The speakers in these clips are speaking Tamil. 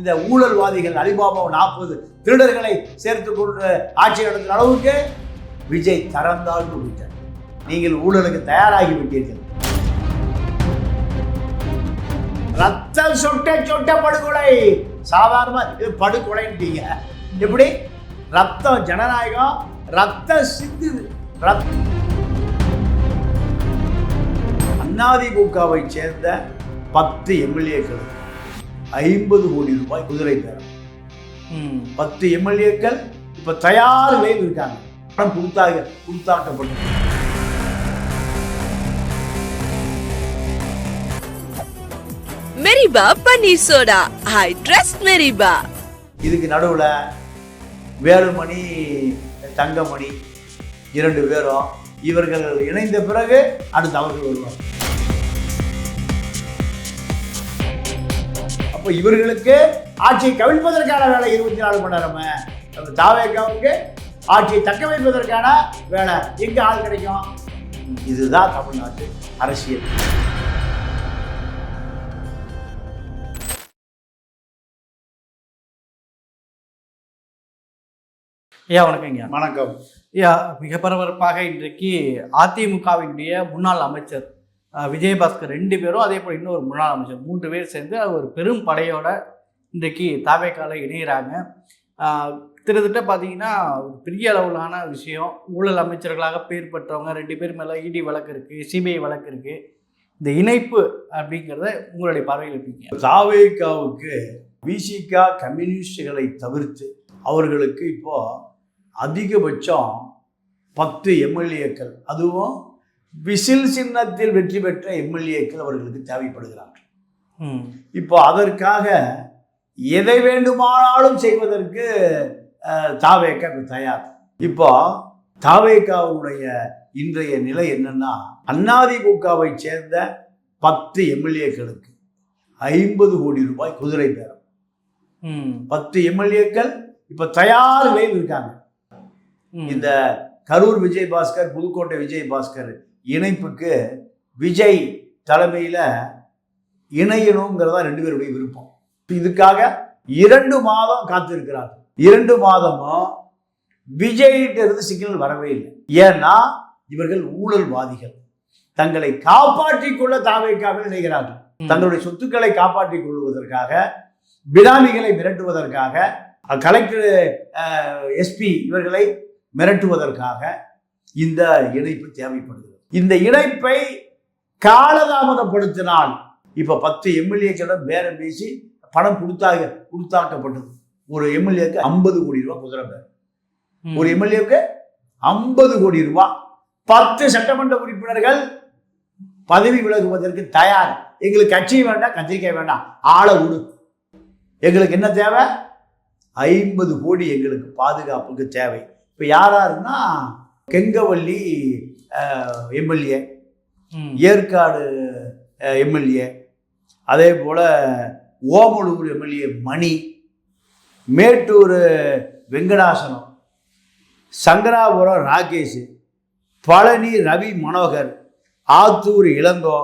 இந்த ஊழல்வாதிகள் அலிபாபா 40 திருடர்களை சேர்த்துக் கொண்டு ஆட்சி நடத்துகிற அளவுக்கு விஜய் தரந்தாழ்ந்து விட்டார். நீங்கள் ஊழலுக்கு தயாராகி விட்டீர்கள். ரத்தம் சொட்ட சொட்ட படுகொலை. சாதாரண இது படுகொலைன்ட்டீங்க. எப்படி ரத்தம் ஜனநாயகம் ரத்த சிந்து. அதிமுகவை சேர்ந்த 10 எம்எல்ஏக்களுக்கு 50 கோடி ரூபாய் குதிரை பேரம். 10 எம்எல்ஏக்கள் இப்ப தயார் நிலையில் இருக்காங்க. பணம் கொடுத்தாக்கப்பட்டு மெரிபா பன்னீர் சோடா. I trust மெரிபா. இதுக்கு நடுவுல வேலுமணி தங்கமணி 2 பேரும் இவர்கள் இணைந்த பிறகு அடுத்து அவர்கள் வருவார். அப்போ இவர்களுக்கு ஆட்சியை கவிழ்ப்பதற்கான வேலை 24 மணி நேரமே. தாவேக்காவுக்கு ஆட்சியை தக்க வைப்பதற்கான வேலை எங்க ஆள் கிடைக்கும்? இதுதான் தமிழ்நாட்டு அரசியல். ஐயா வணக்கங்க. வணக்கம் ஐயா, மிக பரபரப்பாக இன்றைக்கு அதிமுகவினுடைய முன்னாள் அமைச்சர் விஜயபாஸ்கர் 2 பேரும், அதே போல் இன்னொரு முன்னாள் அமைச்சர் 3 பேர் சேர்ந்து ஒரு பெரும் படையோட இன்றைக்கு தாவேக்கால இணைகிறாங்க. கிட்டத்தட்ட பார்த்தீங்கன்னா ஒரு பெரிய அளவிலான விஷயம். ஊழல் அமைச்சர்களாக பேர் பெற்றவங்க 2 பேர் மேலே இடி வழக்கு இருக்குது, சிபிஐ வழக்கு இருக்குது. இந்த இணைப்பு அப்படிங்கிறத உங்களுடைய பார்வையில் இருப்பீங்க. தாவேக்காவுக்கு விசிகா கம்யூனிஸ்டுகளை தவிர்த்து அவர்களுக்கு இப்போ அதிகபட்சம் 10 எம்எல்ஏக்கள், அதுவும் விசில் சின்னத்தில் வெற்றி பெற்ற எம்எல்ஏக்கள் அவர்களுக்கு தேவைப்படுகிறார்கள். இப்போ அதற்காக எதை வேண்டுமானாலும் செய்வதற்கு தாவேக்கா தயார். இப்போ தாவேக்காவுடைய இன்றைய நிலை என்னன்னா, அதிமுகவை சேர்ந்த 10 எம்எல்ஏக்களுக்கு 50 கோடி ரூபாய் குதிரை பேரம். 10 எம்எல்ஏக்கள் இப்ப தயார் நிலையில் இருக்காங்க. இந்த கரூர் விஜயபாஸ்கர் புதுக்கோட்டை விஜயபாஸ்கர் இணைப்புக்கு விஜய் தலைமையில இணையணுங்கிறதா 2 பேருடைய விருப்பம். இதுக்காக 2 மாதம் காத்திருக்கிறார். 2 மாதமும் விஜய்கிட்ட இருந்து சிக்னல் வரவே இல்லை. ஏன்னா இவர்கள் ஊழல்வாதிகள். தங்களை காப்பாற்றிக் கொள்ள தாவேக்காவில் இணைகிறார்கள். தங்களுடைய சொத்துக்களை காப்பாற்றிக் கொள்வதற்காக, பினாமிகளை மிரட்டுவதற்காக, கலெக்டர் எஸ்பி இவர்களை மிரட்டுவதற்காக இந்த இணைப்பு தேவைப்படுகிறது. இந்த இணைப்பை காலதாமதப்படுத்தினால் இப்ப 10 எம்எல்ஏக்களிடம் பேரம் பேசி பணம் கொடுத்தாக்கப்பட்டது. ஒரு எம்எல்ஏக்கு 50 கோடி ரூபாய் குதிரை பேரம். ஒரு எம்எல்ஏக்கு 50 கோடி ரூபாய். 10 சட்டமன்ற உறுப்பினர்கள் பதவி விலகுவதற்கு தயார். எங்களுக்கு கட்சி வேண்டாம், கத்திரிக்காய் வேண்டாம், ஆளை விடு. எங்களுக்கு என்ன தேவை? 50 கோடி எங்களுக்கு பாதுகாப்புக்கு தேவை. இப்போ யாராருன்னா கெங்கவல்லி எம்எல்ஏ, ஏற்காடு எம்எல்ஏ, அதே போல் ஓமலூர் எம்எல்ஏ மணி, மேட்டூர் வெங்கடாசனம், சங்கராபுரம் ராகேஷ், பழனி ரவி மனோகர், ஆத்தூர் இளங்கோ,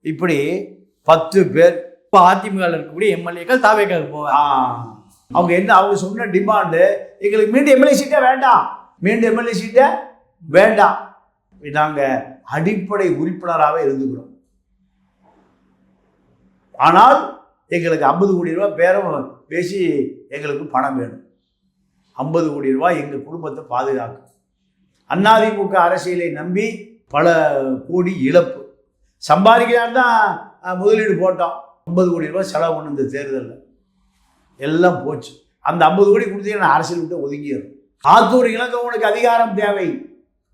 இப்படி 10 பேர். இப்போ அதிமுக இருக்கக்கூடிய எம்எல்ஏக்கள் தாவேக்காவுக்கு போவாங்க. அவங்க என்ன, அவங்க சொன்ன டிமாண்டு, எங்களுக்கு மீண்டும் எம்எல்ஏ சீட்டே வேண்டாம், மீண்டும் எம்எல்ஏ சீட்டே வேண்டாம், நாங்கள் அடிப்படை உறுப்பினராகவே இருந்துக்கிறோம், ஆனால் எங்களுக்கு 50 கோடி ரூபாய் பேரம் பேசி எங்களுக்கு பணம் வேணும். 50 கோடி ரூபாய் எங்கள் குடும்பத்தை பாதுகாக்கும். அதிமுக அரசியலை நம்பி பல கோடி இழப்பு. சம்பாதிக்கிறான் தான் முதலீடு போட்டோம். 50 கோடி ரூபாய் செலவு பண்ண இந்த தேர்தலில் எல்லாம் போச்சு. அந்த 50 கோடி கொடுத்தீங்கன்னா அரசியல் விட்டு ஒதுங்கிடும். ஆத்தூர் இளங்கோவனுக்கு அதிகாரம் தேவை,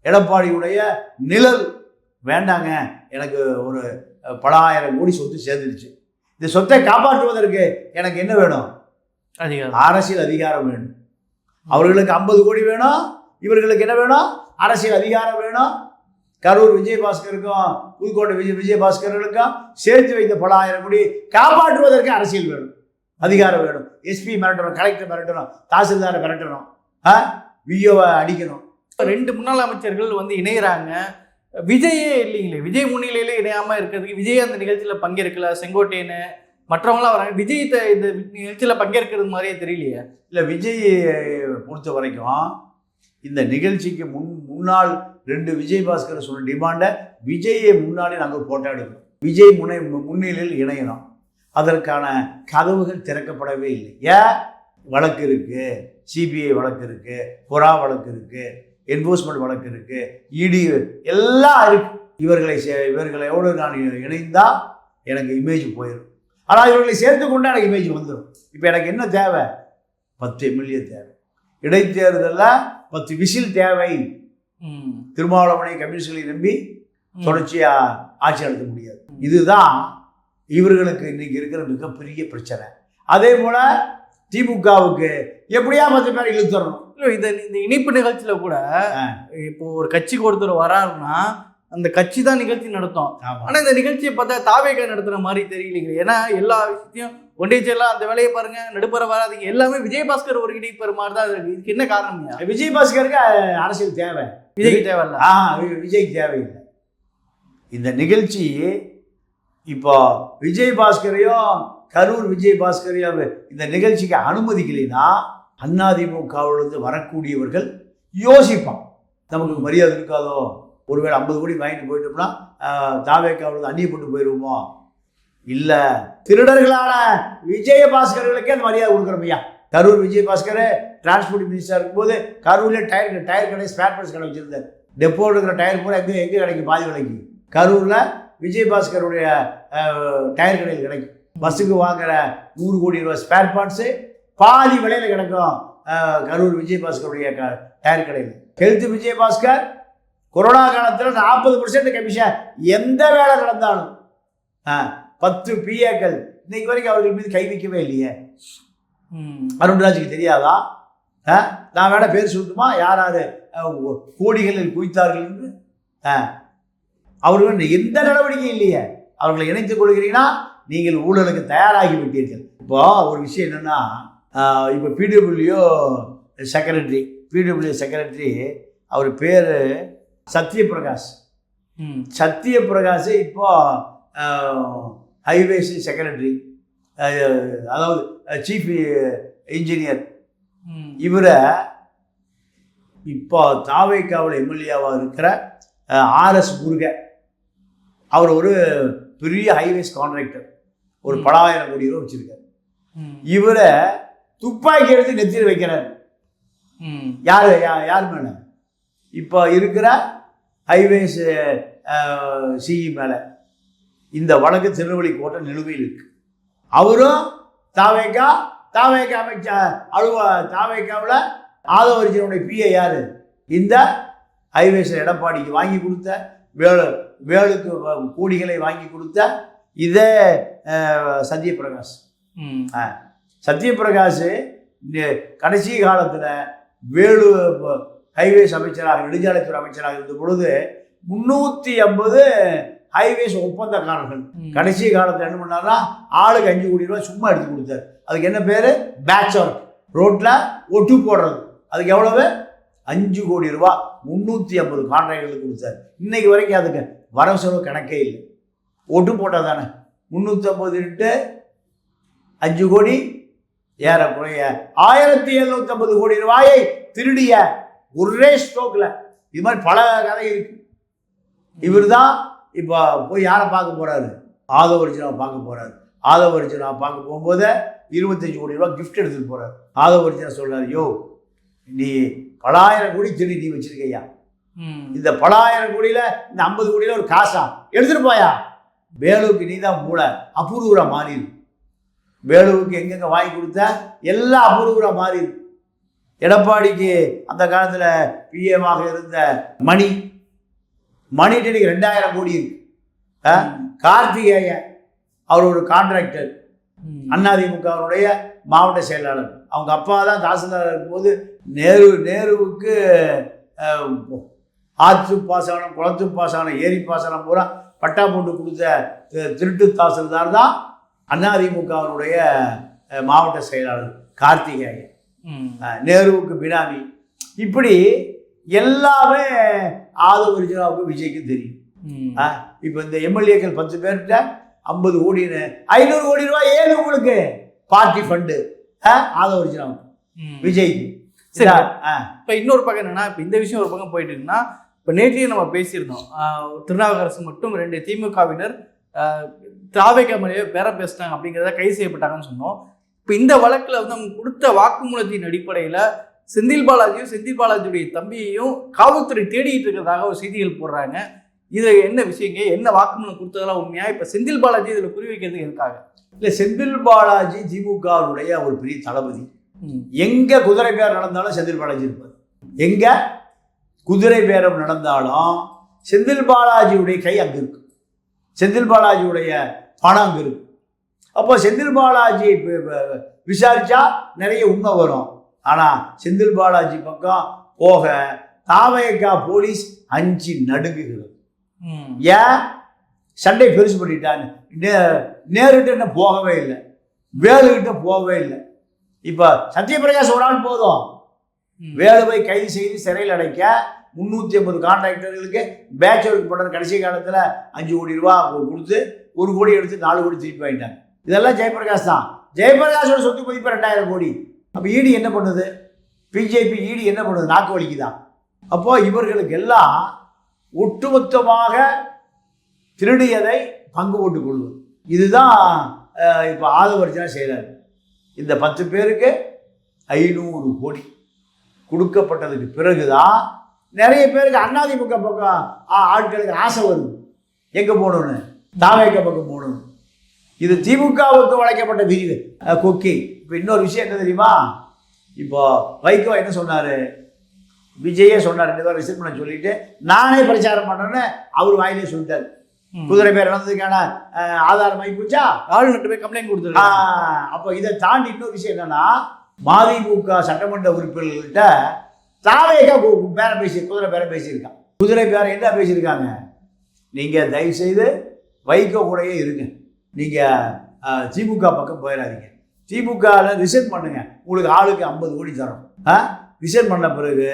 எடப்பாடியுடைய நிழல் வேண்டாங்க, எனக்கு ஒரு பல ஆயிரம் கோடி சொத்து சேர்ந்துருச்சு, இந்த சொத்தை காப்பாற்றுவதற்கு எனக்கு என்ன வேணும்? அரசியல் அதிகாரம் வேணும். அவர்களுக்கு 50 கோடி வேணும், இவர்களுக்கு என்ன வேணும்? அரசியல் அதிகாரம் வேணும். கரூர் விஜயபாஸ்கருக்கும் புதுக்கோட்டை விஜயபாஸ்கர்களுக்கும் சேர்த்து வைத்த பல ஆயிரம் கோடி காப்பாற்றுவதற்கு அரசியல் வேணும், அதிகாரம் வேணும். எஸ்பி மிரட்டணும், கலெக்டர் மிரட்டணும், தாசில்தாரை மிரட்டணும், விஓவை அடிக்கணும். 2 முன்னாள் அமைச்சர்கள் வந்து இணைகிறாங்க. விஜயே இல்லைங்களே, விஜய் முன்னிலையிலே இணையாமல் இருக்கிறதுக்கு விஜய் அந்த நிகழ்ச்சியில் பங்கேற்கல. செங்கோட்டையன் மற்றவங்களாம் வராங்க. விஜய் இந்த நிகழ்ச்சியில் பங்கேற்கிறது மாதிரியே தெரியலையே. இல்லை, விஜய் பொறுத்த வரைக்கும் இந்த நிகழ்ச்சிக்கு முன்னாள் 2 விஜய் பாஸ்கர் சொன்ன டிமாண்டை விஜயை முன்னாலே நாங்கள் போட்டோ எடுக்கிறோம். விஜய் முன்னிலையில் இணையணும். அதற்கான கதவுகள் திறக்கப்படவே இல்லை. ஏன்? வழக்கு இருக்குது, சிபிஐ வழக்கு இருக்குது, புறா வழக்கு இருக்குது, என்ஃபோர்ஸ்மெண்ட் வழக்கு இருக்குது, இடி எல்லாம் இருக்கு. இவர்களோடு நான் இணைந்தால் எனக்கு இமேஜ் போயிடும். ஆனால் இவர்களை சேர்த்து கொண்டா எனக்கு இமேஜ் வந்துடும். இப்போ எனக்கு என்ன தேவை? 10 எம்எல்ஏ தேவை. இடைத்தேர்தலில் 10 விசில் தேவை. திருமாவளவனை கம்யூனிஸ்டுகளை நம்பி தொடர்ச்சியாக ஆட்சி நடத்த முடியாது. இதுதான் இவர்களுக்கு இன்னைக்கு இருக்கிற மிகப்பெரிய பிரச்சனை. அதே போல திமுகவுக்கு எப்படியா 10 பேர் இழுத்துறணும். இந்த இணைப்பு நிகழ்ச்சியில கூட இப்போ ஒரு கட்சிக்கு ஒருத்தர் வராருன்னா அந்த கட்சி தான் நிகழ்ச்சி நடத்தும். ஆனா இந்த நிகழ்ச்சியை பார்த்தா தாவேகா நடத்துற மாதிரி தெரியலீங்க. ஏன்னா எல்லா விஷயத்தையும் ஒன்றியெல்லாம் அந்த வேலையை பாருங்க, நடுப்புற வராதிங்க, எல்லாமே விஜயபாஸ்கர் ஒரு இணைப்பு மாதிரி தான் இருக்கு. இதுக்கு என்ன காரணம்? விஜயபாஸ்கருக்கு அரசியல் தேவை, விஜய்க்கு தேவையில்ல. விஜய்க்கு தேவையில்லை. இந்த நிகழ்ச்சி இப்போ விஜயபாஸ்கரையும் கரூர் விஜயபாஸ்கரையும் இந்த நிகழ்ச்சிக்கு அனுமதிக்கலைன்னா அதிமுகவிலிருந்து வரக்கூடியவர்கள் யோசிப்பான், நமக்கு மரியாதை இருக்காதோ, ஒருவேளை 50 கோடி வாங்கிட்டு போயிட்டோம்னா தாவேக்காவிலிருந்து அந்நியப்பட்டு போயிடுவோமோ. இல்லை, திருடர்களான விஜயபாஸ்கர்களுக்கே அந்த மரியாதை கொடுக்குறோம். கரூர் விஜயபாஸ்கர் டிரான்ஸ்போர்ட் மினிஸ்டர் இருக்கும்போது கரூரில் டயர் கடை, ஸ்பேர் பார்ட்ஸ் கடை வச்சுருந்தார். டெப்போ இருக்கிற டயர் பூரா எங்கே கிடைக்கும்? பாதி விலைக்கு கரூரில் விஜயபாஸ்கருடைய டயர் கடையில் கிடைக்கும். பஸ்ஸுக்கு வாங்குற 100 கோடி ரூபா ஸ்பேர் பார்ட்ஸு பாதி விலையில் கிடைக்கும் கரூர் விஜயபாஸ்கருடைய டயர் கடையில். ஹெல்த் விஜயபாஸ்கர் கொரோனா காலத்தில் 40% கமிஷன். எந்த வேலை நடந்தாலும் 10 பிஏக்கள் இன்னைக்கு வரைக்கும் அவர்கள் மீது கை வைக்கவே இல்லையே. அருண்ராஜுக்கு தெரியாதா? நான் வேணா பேர் சொல்லட்டுமா யார் யார் கோடிகளில் குவித்தார்கள் என்று? அவர்கள் எந்த நடவடிக்கையும் இல்லையே. அவர்களை இணைத்துக் கொள்கிறீங்கன்னா நீங்கள் ஊழலுக்கு தயாராகி விட்டீர்கள். இப்போ ஒரு விஷயம் என்னன்னா, இப்போ பிடபிள்யூ செக்ரட்டரி அவர் பேர் சத்யபிரகாஷ். சத்யபிரகாஷ் இப்போ ஹைவேஸ் செக்ரட்டரி, அதாவது சீஃப் இன்ஜினியர். இவரை இப்போ தாவேக்காவில் எம்எல்ஏவாக இருக்கிற ஆர்எஸ் முருகன், அவர் ஒரு பெரிய ஹைவேஸ் கான்ட்ராக்டர், ஒரு பல ஆயிரம் கோடி ரூபா வச்சிருக்காரு. இவரை துப்பாக்கி எடுத்து நெத்தியில் வைக்கிறார். யார் மேல? இப்போ இருக்கிற ஹைவேஸ் சிஇ மேலே. இந்த வழக்கு திருநெல்வேலி கோட்டை நிலுவையில் இருக்கு. அவரும் தாவேக்கா அமைச்சர் தாவேக்காவில் ஆதவரிஜனுடைய பிஏ யாரு? இந்த ஹைவேஸ் எடப்பாடிக்கு வாங்கி கொடுத்த, வேலுக்கு கோடிகளை வாங்கி கொடுத்த இதே சத்யபிரகாஷ். சத்யபிரகாஷ் கடைசி காலத்தில் வேலு ஹைவேஸ் அமைச்சராக, நெடுஞ்சாலைத்துறை அமைச்சராக இருந்த பொழுது 350 ஹைவேஸ் ஒப்பந்தக்காரர்கள். கடைசி காலத்தில் என்ன பண்ணாருன்னா ஆளுக்கு 5 கோடி ரூபாய் சும்மா எடுத்து கொடுத்தாரு. அதுக்கு என்ன பேர்? Patch work. ரோட்டில் ஒட்டு போடுறது. அதுக்கு எவ்வளவு? 5 கோடி ரூபா 350 கான்ட்ராக்டர்களுக்கு கொடுத்தாரு. இன்னைக்கு வரைக்கும் அதுக்கு வரவு செலவு கணக்கே இல்லை. ஒட்டு போட்டால் தானே 350 இட்டு 5 கோடி, ஏறக்குறைய 1750 கோடி ரூபாயை திருடிய ஒரே ஸ்ட்ரோக்கில். இது மாதிரி பல கதை இருக்கு. இவர் தான் இப்போ போய் யாரை பார்க்க போறாரு? ஆதவரிஜனாவை பார்க்க போறாரு. ஆதவரிஜனாவை பார்க்க போகும்போது 25 கோடி ரூபா கிஃப்ட் எடுத்துட்டு போறாரு. ஆதவரிஜனா சொல்றாரு, யோ நீ பல ஆயிரம் கோடி திருடி நீ வச்சிருக்கையா, இந்த பல ஆயிரம் கோடியில இந்த 50 கோடியில ஒரு காசா எடுத்துட்டு போயா. வேலுவுக்கு நீ தான் மூளை, அபூர்வரா மாறிடு. வேலுவுக்கு எங்கெங்க வாங்கி கொடுத்த எல்லாம் அபூர்வரா மாறிடு. எடப்பாடிக்கு அந்த காலத்தில் பிஎமாக இருந்த மணிட்டு 2000 கோடி இருக்கு. கார்த்திகேயன் அவர் ஒரு கான்ட்ராக்டர், அதிமுகவுடைய மாவட்ட செயலாளர். அவங்க அப்பா தான் தாசில்தார் இருக்கும்போது நேருவுக்கு ஆற்று பாசனம், குளத்து பாசனம், ஏரி பாசனம் பூரா பட்டா போட்டு கொடுத்த திருட்டு தாசில்தார் தான் அதிமுகவுடைய மாவட்ட செயலாளர் கார்த்திகேயன். நேருவுக்கு பினாமி. இப்படி எல்லாமே ஆதவரிஜனாவுக்கு விஜய்க்கு தெரியும். இப்போ இந்த எம்எல்ஏக்கள் 10 பேர்கிட்ட 50 கோடின்னு 500 கோடி ரூபாய் ஏது உங்களுக்கு பார்ட்டி ஃபண்டு ஆதரிச்சிடும் விஜய்க்கு. சரி, இப்போ இன்னொரு பக்கம் என்னன்னா, இப்போ இந்த விஷயம் ஒரு பக்கம் போயிட்டு இருக்குன்னா, இப்போ நேற்றையே நம்ம பேசியிருந்தோம், திருநாவுக்கரசு மட்டும் 2 திமுகவினர் தாவேகா மேலேயே பேர பேசிட்டாங்க அப்படிங்கிறத கைது செய்யப்பட்டாங்கன்னு சொன்னோம். இப்போ இந்த வழக்கில் வந்து அவங்க கொடுத்த வாக்குமூலத்தின் அடிப்படையில் செந்தில் பாலாஜியுடைய தம்பியையும் காவல்துறை தேடிட்டு இருக்கிறதாக ஒரு செய்திகள் போடுறாங்க. இது என்ன விஷயங்க, என்ன வாக்குமூலம் கொடுத்ததெல்லாம் உண்மையா? இப்போ செந்தில் பாலாஜி இதில் குறி வைக்கிறதுக்கு எதுக்காக? இல்லை, செந்தில் பாலாஜி திமுகவுடைய ஒரு பெரிய தளபதி. எங்க குதிரை பேரம் நடந்தாலும் செந்தில் பாலாஜி இருப்பார். எங்க குதிரை பேரம் நடந்தாலும் செந்தில் பாலாஜியுடைய கை அங்கே இருக்கு, செந்தில் பாலாஜியுடைய பணம் அங்கே இருக்கு. அப்போ செந்தில் பாலாஜி விசாரிச்சா நிறைய உண்மை வரும். ஆனால் செந்தில் பாலாஜி பக்கம் போக தாவேகா போலீஸ் அஞ்சு நடுங்குகிறது. ஏன்? சண்டை பெருசு பண்ணிட்டாங்க. நேருகிட்ட என்ன போகவே இல்லை, வேலுகிட்ட போகவே இல்லை. இப்போ சத்யபிரகாஷ் ஒரு ஆள் போதும், வேலுவை கைது செய்து சிறையில் அடைக்க 350 கான்ட்ராக்டர்களுக்கு பேட்ச் ஒர்க் பண்ணுற கடைசி காலத்தில் 5 கோடி ரூபா கொடுத்து 1 கோடி எடுத்து 4 கோடி திருப்பி வாங்கிட்டாங்க. இதெல்லாம் ஜெயபிரகாஷ் தான். ஜெயபிரகாஷோட சொத்து மதிப்பு 2000 கோடி. அப்போ ஈடி என்ன பண்ணுது? பிஜேபி ஈடி என்ன பண்ணுது? நாக்கு வலிக்குதான். அப்போ இவர்களுக்கு எல்லாம் ஒட்டுமொத்தமாக திருடியதை பங்கு போட்டுக் கொள்வது, இதுதான் இப்போ ஆதவர்ஜனா செய்கிறாரு. இந்த 10 பேருக்கு 500 கோடி கொடுக்கப்பட்டதுக்கு பிறகுதான் நிறைய பேருக்கு அதிமுக பக்கம் ஆட்களுக்கு ஆசை வருது, எங்கே போகணுன்னு, தாவேக பக்கம் போகணுன்னு. இது திமுகவுக்கு வளைக்கப்பட்ட விரிவு கொக்கி. இப்போ இன்னொரு விஷயம் என்ன தெரியுமா? இப்போ வைகோ என்ன சொன்னார்? விஜயே சொன்னார் 2 பேர் ரிசைன் பண்ண சொல்லிட்டு நானே பிரச்சாரம் பண்ணுறேன்னு அவர் வாயிலே சொல்லிட்டார். குதிரை பேர் நடந்ததுக்கான ஆதாரம் ஆகி போச்சா? ஆளுநர்கிட்ட போய் கம்ப்ளைண்ட் கொடுத்துருக்காங்க. அப்போ இதை தாண்டி இன்னொரு விஷயம் என்னன்னா, மதிமுக சட்டமன்ற உறுப்பினர்கள்ட்ட தாவேகா பேரம் குதிரை பேரம் பேசியிருக்கான். குதிரை பேரம் என்ன பேசியிருக்காங்க? நீங்கள் தயவு செய்து வைகோ கூடயே இருங்க, நீங்கள் திமுக பக்கம் போயிடாதீங்க, திமுகவில் ரிசைன் பண்ணுங்க, உங்களுக்கு ஆளுக்கு 50 கோடி தரோம். ரிசைன் பண்ண பிறகு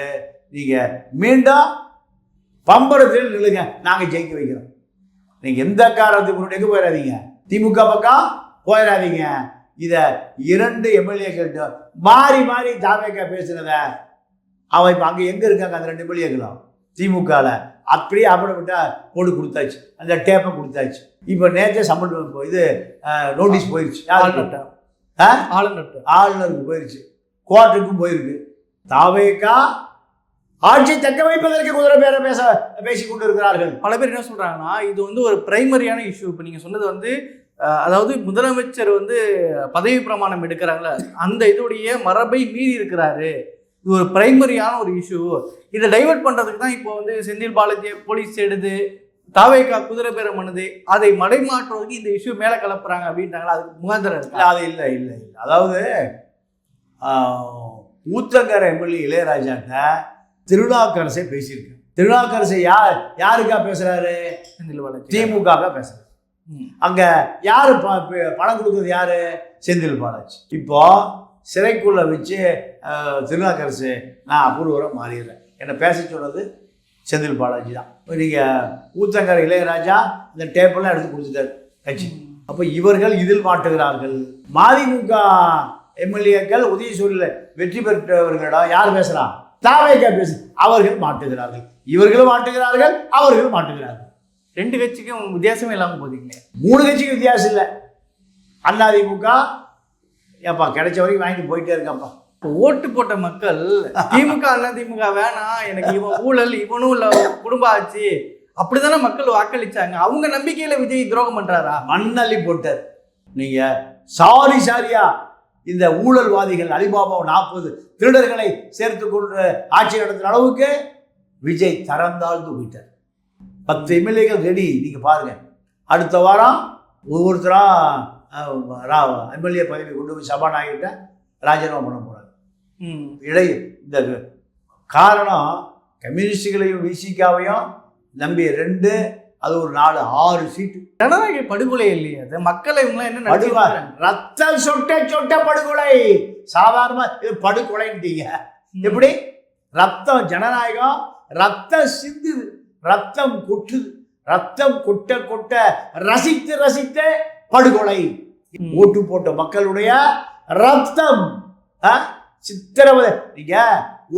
நீங்கள் மீண்டும் பம்பரத்தில் நில்லுங்க, நாங்கள் ஜெயிக்க வைக்கிறோம். நீங்கள் எந்த காரணத்துக்கு முன்னாடி போயிடாதீங்க, திமுக பக்கம் போயிடாதீங்க. இதை 2 எம்எல்ஏக்கள்கிட்ட மாறி மாறி தாவேகா பேசுனத அவன் இப்போ அங்கே எங்கே இருக்காங்க? அந்த 2 எம்எல்ஏக்களும் திமுகவில் அப்படியே அப்படிப்பட்ட போட்டு கொடுத்தாச்சு, அந்த டேப்பை கொடுத்தாச்சு. இப்போ நேற்றே சம்பளம் இது நோட்டீஸ் போயிடுச்சு, ஆளுநருக்கு போயிடுச்சு, கோர்ட்டுக்கும் போயிருக்கு. தாவேகா ஆட்சி தக்க வைப்பதற்கு குதிரை பேர பேசி கொண்டு இருக்கிறார்கள். பல பேர் என்ன சொல்றாங்கன்னா, இது வந்து ஒரு பிரைமரியான இஷ்யூ. இப்போ நீங்க சொன்னது வந்து அதாவது முதலமைச்சர் வந்து பதவி பிரமாணம் எடுக்கிறாங்களே, அந்த இதோடைய மரபை மீறி இருக்கிறாரு, இது ஒரு பிரைமரியான ஒரு இஷ்யூ. இதை டைவர்ட் பண்றதுக்கு தான் இப்போ வந்து செந்தில் பாலாஜி போலீஸ் எடுத்து தாவேகா குதிரை பேரம் பண்ணுது, அதை மடைமாற்றுவதற்கு இந்த இஷ்யூ மேலே கலப்புறாங்க அப்படின்ட்டாங்களா? அதுக்கு முகாந்திரம் இருக்கு? அது இல்லை இல்லை இல்லை. அதாவது ஊத்தங்கர எம்எல்ஏ இளையராஜாட்ட திருநாவுக்கரசே பேசியிருக்கு. திருநாவுக்கரசை யாருக்கா பேசுறாரு? திமுக பேசுறாரு. அங்க யாரு பணம் கொடுக்குறது? யாரு? செந்தில் பாலாஜி. இப்போ சிறைக்குள்ள வச்சு திருநாவுக்கரசு நான் அபூர்வராக மாறிடுறேன், என்னை பேச சொன்னது செந்தில் பாலாஜி தான். நீங்கள் ஊத்தங்கர இளையராஜா இந்த டேப்பெல்லாம் எடுத்து கொடுத்துட்டாரு கட்சி. அப்போ இவர்கள் இதில் மாட்டுகிறார்கள். மதிமுக எம்எல்ஏக்கள் உதயசூரில் வெற்றி பெற்றவர்களிடம் யார் பேசுகிறா? தாவேகா பேசு, அவர்கள் மாட்டுகிறார்கள். இவர்களும் மாட்டுகிறார்கள், அவர்களும் மாட்டுகிறார்கள். 2 கட்சிக்கும் வித்தியாசமே இல்லாமல் போதீங்க. 3 கட்சிக்கும் வித்தியாசம் இல்லை. அதிமுக ஏப்பா கிடைச்ச வரைக்கும் வாங்கிட்டு போயிட்டே இருக்காப்பா. இப்போ ஓட்டு போட்ட மக்கள் திமுக அதிமுக வேணாம், எனக்கு இவன் ஊழல், இவனும் இல்லை குடும்ப ஆச்சு, அப்படிதானே மக்கள் வாக்களிச்சாங்க. அவங்க நம்பிக்கையில விஜய் துரோகம் பண்றாரா? மண்ணள்ளி போட்டார். நீங்க சாரியா இந்த ஊழல்வாதிகள் அலிபாபா 40 திருடர்களை சேர்த்து கொண்டு ஆட்சி நடத்துகிற அளவுக்கு விஜய் தரந்தாழ்ந்து போயிட்டார். 10 எம்எல்ஏக்கள் ரெடி. நீங்கள் பாருங்க, அடுத்த வாரம் ஒவ்வொருத்தரா எம்எல்ஏ பதவி கொண்டு போய் சபாநாயகர்கிட்ட ராஜினாமா பண்ண போகிறாங்க. இந்த காரணம் கம்யூனிஸ்டுகளையும் விசிகாவையும் நம்பி 2, அது ஒரு 4, 6 சீட்டு. ஜனநாயக படுகொலை இல்லையா அது? மக்களை என்ன ரத்தம் சொட்ட படுகொலை. சாதாரண இது படுகொலைன்ட்டீங்க. எப்படி? ரத்தம் ஜனநாயகம், ரத்தம் சிந்துது, ரத்தம் கொட்டுது, ரத்தம் கொட்ட கொட்ட ரசித்து ரசித்து படுகொலை. ஓட்டு போட்ட மக்களுடைய ரத்தம் சித்திரவதை. நீங்க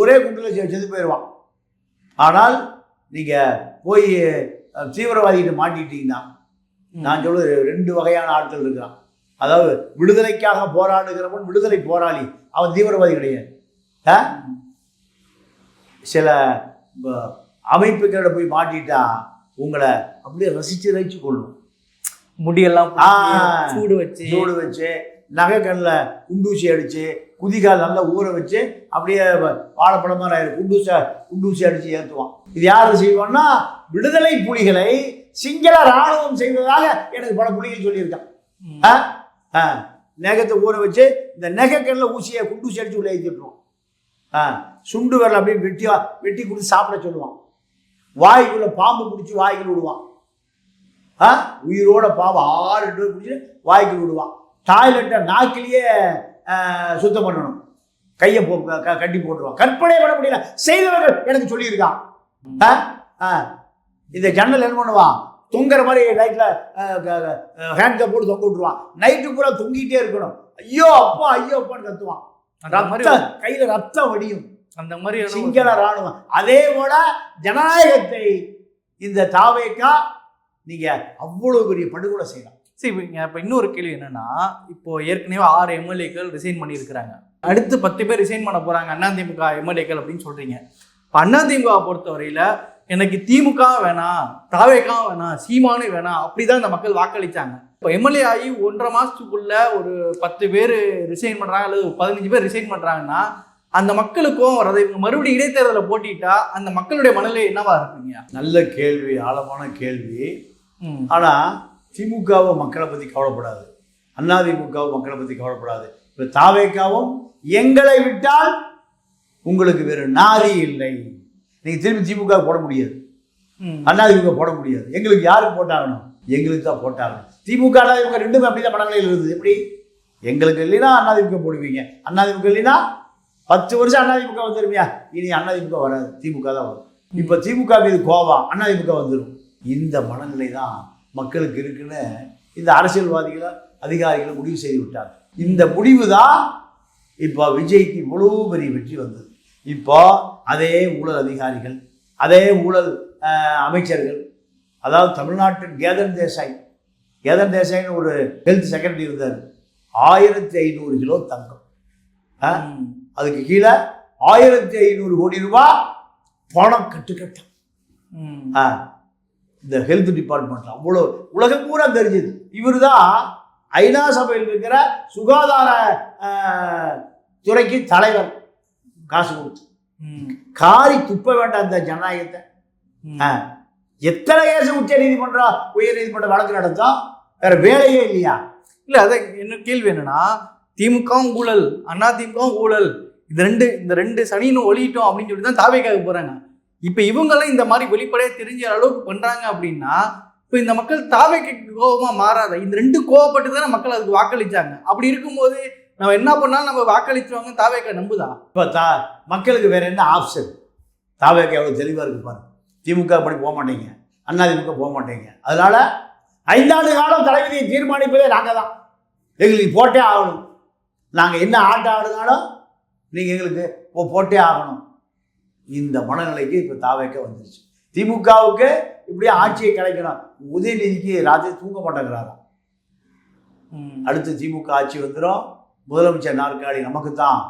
ஒரே குண்டுல செத்து போயிடுவான். ஆனால் நீங்க போய் தீவிரவாதிகிட்ட மாட்டிட்டீங்கன்னா, நான் சொல்றது 2 வகையான ஆட்கள் இருக்கிறான். அதாவது விடுதலைக்காக போராடுகிறவன் விடுதலை போராளி, அவன் தீவிரவாதி கிடையாது. சில அமைப்புகளோட போய் மாட்டிட்டா உங்களை அப்படியே ரசிச்சு ரசிச்சு கொள்ளும். முடியெல்லாம் சூடு வச்சு நகை கண்ணில் குண்டூசி அடிச்சு குதிகால் நல்லா ஊற வச்சு அப்படியே வாழைப்பழம் மாதிரி குண்டூசி அடிச்சு ஏற்றுவான். இது யாரு செய்வான்னா, விடுதலை புலிகளை சிங்கள இராணுவம் செய்வதாக எனக்கு பல புலிகள் சொல்லியிருக்கான். நெகத்தை ஊற வச்சு இந்த நெகக்கண்ணில் ஊசியை குண்டூசி அடிச்சு உள்ள ஏற்றிட்டுருவான். சுண்டு வரல அப்படியே வெட்டி கொடுத்து சாப்பிட சொல்லுவான். வாய்க்குள்ள பாம்பு பிடிச்சி வாய்க்குள்ள விடுவான். உயிரோட பாம்பு 6 பேர் பிடிச்சி வாய்க்குள்ள விடுவான். டாய்லெட்டை நாக்கிலேயே சுத்தம் பண்ணணும். கையை கட்டி போட்டுருவான். கற்பனை பண்ண முடியல, செய்தவர்கள் எனக்கு சொல்லியிருக்கான். இந்த ஜன்னல் என்ன பண்ணுவான், தொங்குற மாதிரி லைட்டில் ஹேண்ட் கப் போட்டு தொங்க விட்டுருவான். நைட்டு பூரா தொங்கிட்டே இருக்கணும். ஐயோ அப்பா ஐயோ அப்பான்னு கத்துவான். கையில ரத்தம் வடியும். அந்த மாதிரி சிங்கள ராணுவம். அதே போல ஜனநாயகத்தை இந்த தாவேக்கா நீங்க அவ்வளவு பெரிய படுகொலை செய்யலாம். சரி, இப்போ இன்னொரு கேள்வி என்னன்னா, இப்போ ஏற்கனவே 6 எம்எல்ஏக்கள் ரிசைன் பண்ணியிருக்கிறாங்க. அடுத்து 10 பேர் ரிசைன் பண்ண போறாங்க அதிமுக எம்எல்ஏக்கள் அப்படின்னு சொல்றீங்க. இப்போ அதிமுக பொறுத்தவரையில எனக்கு திமுக வேணாம், தாவேக்கா வேணாம், சீமானு வேணாம், அப்படிதான் இந்த மக்கள் வாக்களிச்சாங்க. இப்போ எம்எல்ஏ ஆகி 1.5 மாசத்துக்குள்ள ஒரு 10 பேர் ரிசைன் பண்றாங்க அல்லது 15 பேர் ரிசைன் பண்றாங்கன்னா அந்த மக்களுக்கும் வரதை இவங்க மறுபடியும் இடைத்தேர்தலை போட்டிட்டா அந்த மக்களுடைய மனநிலை என்னவா இருக்குங்க? நல்ல கேள்வி, ஆழமான கேள்வி. ஆனா திமுகவும் மக்களை பத்தி கவலைப்படாது, அதிமுகவும் மக்களை பத்தி கவலைப்படாது. இப்ப தாவேக்காவும் எங்களை விட்டால் உங்களுக்கு வேறு நாதி இல்லை, நீங்க திரும்பி திமுக போட முடியாது, அதிமுக போட முடியாது. எங்களுக்கு யாருக்கு போட்டாகணும்? எங்களுக்கு தான் போட்டாகணும். திமுக அதிமுக ரெண்டுமே அப்படிதான் மனநிலையில் இருக்குது. எப்படி எங்களுக்கு இல்லைன்னா அதிமுக போடுவீங்க, அதிமுக இல்லைன்னா 10 வருஷம் அதிமுக வந்துருவியா, இனி அதிமுக வராது, திமுக தான் வரும். இப்போ திமுக மீது கோவம், அதிமுக வந்துடும். இந்த மனநிலை தான் மக்களுக்கு இருக்குன்னு இந்த அரசியல்வாதிகளை அதிகாரிகளை முடிவு செய்து விட்டாங்க. இந்த முடிவு தான் இப்போ விஜய்க்கு இவ்வளவு பெரிய வெற்றி வந்தது. இப்போ அதே ஊழல் அதிகாரிகள், அதே ஊழல் அமைச்சர்கள், அதாவது தமிழ்நாட்டின் கேதன் தேசாய்னு ஒரு ஹெல்த் செக்ரட்டரி இருந்தார். 1500 கிலோ தங்கம், அதுக்கு கீழே 1500 கோடி ரூபாய் பணம் கட்டுக்கட்டம். இந்த ஹெல்த் டிபார்ட்மெண்ட்ல அவ்வளோ உலகம் பூரா தெரிஞ்சது. இவர் தான் ஐநா சபையில் இருக்கிற சுகாதார துறைக்கு தலைவர். காசு கொடுத்து காரி துப்ப வேண்டாம் இந்த ஜனநாயகத்தை. எத்தனை கேஸ் உச்ச நீதிமன்றம் உயர் நீதிமன்றம் வழக்கு நடத்தோம், வேற வேலையே இல்லையா? இல்ல, அதான் என்ன கேள்வி என்னன்னா, திமுகவும் ஊழல், அதிமுகவும் ஊழல், இந்த ரெண்டு சனின்னு ஒழிட்டோம் அப்படின்னு சொல்லி தான் தாவேக்காக போறாங்க. இப்ப இவங்களும் இந்த மாதிரி வெளிப்படையா தெரிஞ்ச அளவுக்கு பண்றாங்க அப்படின்னா இப்ப இந்த மக்கள் தாவேக்கு கோபமா மாறாத, இந்த 2 கோவப்பட்டு தானே மக்கள் அதுக்கு வாக்களிச்சாங்க. அப்படி இருக்கும்போது நம்ம என்ன பண்ணாலும் நம்ம வாக்களிச்சுவாங்க, தாவேக்கா நம்புதா? இப்ப மக்களுக்கு வேற என்ன ஆப்ஷன்? தாவேக்கா எவ்வளவு தெளிவா இருக்கு பாருங்க. திமுக படி போக மாட்டீங்க, அதிமுக போக மாட்டீங்க. அதனால 5 ஆண்டு காலம் தளபதியை தீர்மானிப்பதே நாங்கள் தான். எங்களுக்கு போட்டே ஆகணும். நாங்கள் என்ன ஆட்டம் ஆடுனாலும் நீங்கள் எங்களுக்கு போட்டே ஆகணும். இந்த மனநிலைக்கு இப்போ தாவேக்கா வந்துருச்சு. திமுகவுக்கு இப்படியே ஆட்சியை கிடைக்கணும். உதயநிதிக்கு ராத்திரி தூங்க மாட்டேங்கிறாராம். அடுத்து திமுக ஆட்சி வந்துடும், முதலமைச்சர் நாற்காலி நமக்கு தான்.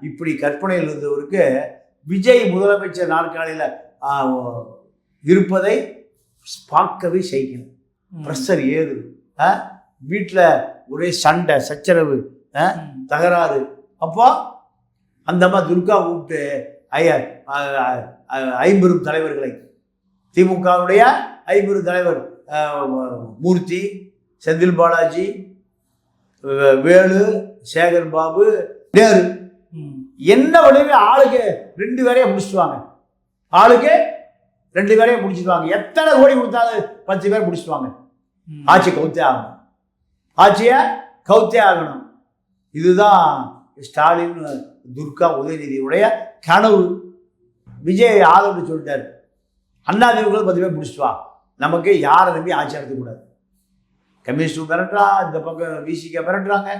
இப்படி கற்பனையில் இருந்தவருக்கு விஜய் முதலமைச்சர் நாற்காலியில் இருப்பதை பார்க்கவே செய்யணும். ப்ரெஷர் ஏறுது, வீட்டில் ஒரே சண்டை சச்சரவு, தகராறு. அப்போ அந்த மாதிரி துர்கா கூப்பிட்டு 50 தலைவர்களை, திமுகவுடைய 50 தலைவர் மூர்த்தி, செந்தில் பாலாஜி, வேலு, சேகர் பாபு, நேரு, என்ன வழியில ஆளுக்கு 2 பேரையே முடிச்சுடுவாங்க. ஆளுக்கு 2 பேரையே முடிச்சுடுவாங்க. எத்தனை கோடி கொடுத்தாலும் 10 பேர் முடிச்சுடுவாங்க. ஆட்சி கவுத்தே ஆகணும், ஆட்சியை கவுத்தே ஆகணும். இதுதான் ஸ்டாலின், துர்கா, உதயநிதியுடைய கனவு. விஜய் ஆதரவு சொல்லிட்டாரு, அதிமுக 10 பேர் முடிச்சுட்டு வா, நமக்கு யாரை நம்பி ஆட்சி நடத்தக்கூடாது. கம்யூனிஸ்ட் மிரட்டுறா, இந்த பக்கம் விசிக மிரட்டுறாங்க.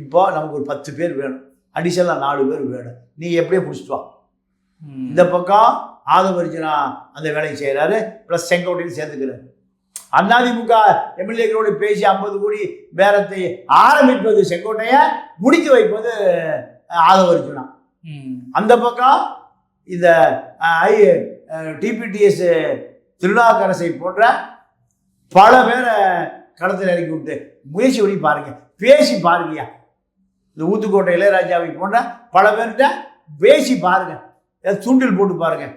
இப்போ நமக்கு ஒரு 10 பேர் வேணும், அடிஷனலாக 4 பேர் வேணும். நீ எப்படியே பிடிச்சிட்டு வா. இந்த பக்கம் ஆதவர்ஜுனா அந்த வேலையை செய்கிறாரு, ப்ளஸ் செங்கோட்டையும் சேர்த்துக்கிறாரு. அதிமுக எம்எல்ஏக்களோடு பேசி 50 கோடி பேரத்தை ஆரம்பிப்பது செங்கோட்டையை, முடித்து வைப்பது ஆதவர்ஜுனா. அந்த பக்கம் இந்த டிபிடிஎஸ் திருநாவுக்கரசை போன்ற பல பேரை களத்தில் இறக்கி விட்டு முயற்சி பண்ணி பாருங்க, பேசி பாருங்கய்யா. இந்த ஊத்துக்கோட்டை இளையராஜாவை போன்ற பல பேர்கிட்ட பேசி பாருங்க, தூண்டில் போட்டு பாருங்க.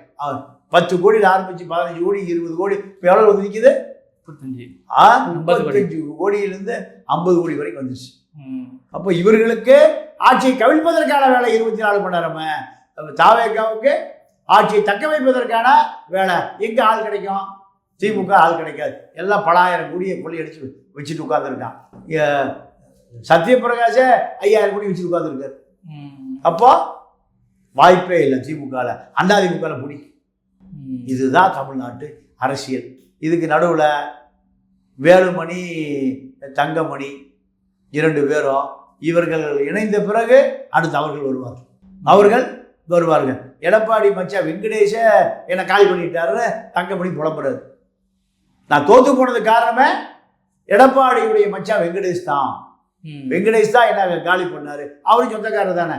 10 கோடியில் ஆரம்பிச்சு 15 கோடி 20 கோடி இப்போ எவ்வளோ வந்து நிற்குது? 35 கோடியிலிருந்து 50 கோடி வரைக்கும் வந்துருச்சு. அப்போ இவர்களுக்கு ஆட்சியை கவிழ்ப்பதற்கான வேலை 24 மணி நேரமே. தாவேகாவுக்கு ஆட்சியை தக்க வைப்பதற்கான வேலை எங்கே ஆள் கிடைக்கும்? திமுக ஆள் கிடைக்காது. எல்லாம் பல ஆயிரம் கோடியை கொள்ளையடிச்சு வச்சுட்டு உட்காந்துருக்கான். சத்யபிரகாஷ 5000 கோடி வச்சுட்டு உட்காந்துருக்காரு. அப்போ வாய்ப்பே இல்லை திமுகவில், அதிமுகவில் பிடி. இதுதான் தமிழ்நாட்டு அரசியல். இதுக்கு நடுவில் வேலுமணி தங்கமணி 2 பேரும் இவர்கள் இணைந்த பிறகு அடுத்து அவர்கள் வருவார்கள். எடப்பாடி மச்சா வெங்கடேஷ என்னை காலி பண்ணிட்டாருன்னு தங்கமணி புலம்புறாரு. நான் தோத்து போனது காரணமே எடப்பாடியுடைய மச்சா வெங்கடேஷ் தான். வெங்கடேஷ் தான் என்ன காலி பண்ணாரு. அவரும் சொந்தக்காரர் தானே.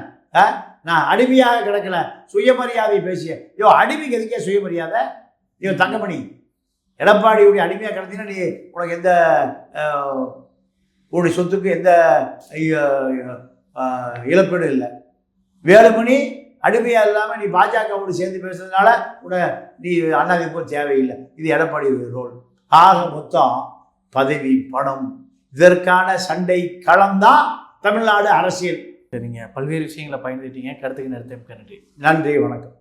நான் அடிமையாக கிடக்கல, சுயமரியாதை பேசிய. அடிமைக்கு எதுக்கே சுயமரியாதை? தங்கமணி எடப்பாடியுடைய அடிமையாக கிடந்தீங்கன்னா நீ உனக்கு எந்த உன்னுடைய சொத்துக்கு எந்த இழப்பீடும் இல்லை. வேலுமணி அடிமையாக இல்லாமல் நீ பாஜகவோடு சேர்ந்து பேசுறதுனால நீ அதிமுக தேவையில்லை. இது எடப்பாடியுடைய ரோல். ஆக மொத்தம் பதவி, பணம், இதற்கான சண்டை களம்தான் தமிழ்நாடு அரசியல். சரிங்க, பல்வேறு விஷயங்களை பயந்துட்டீங்க. கருத்துக்கு நேரத்தை நன்றி. நன்றி, வணக்கம்.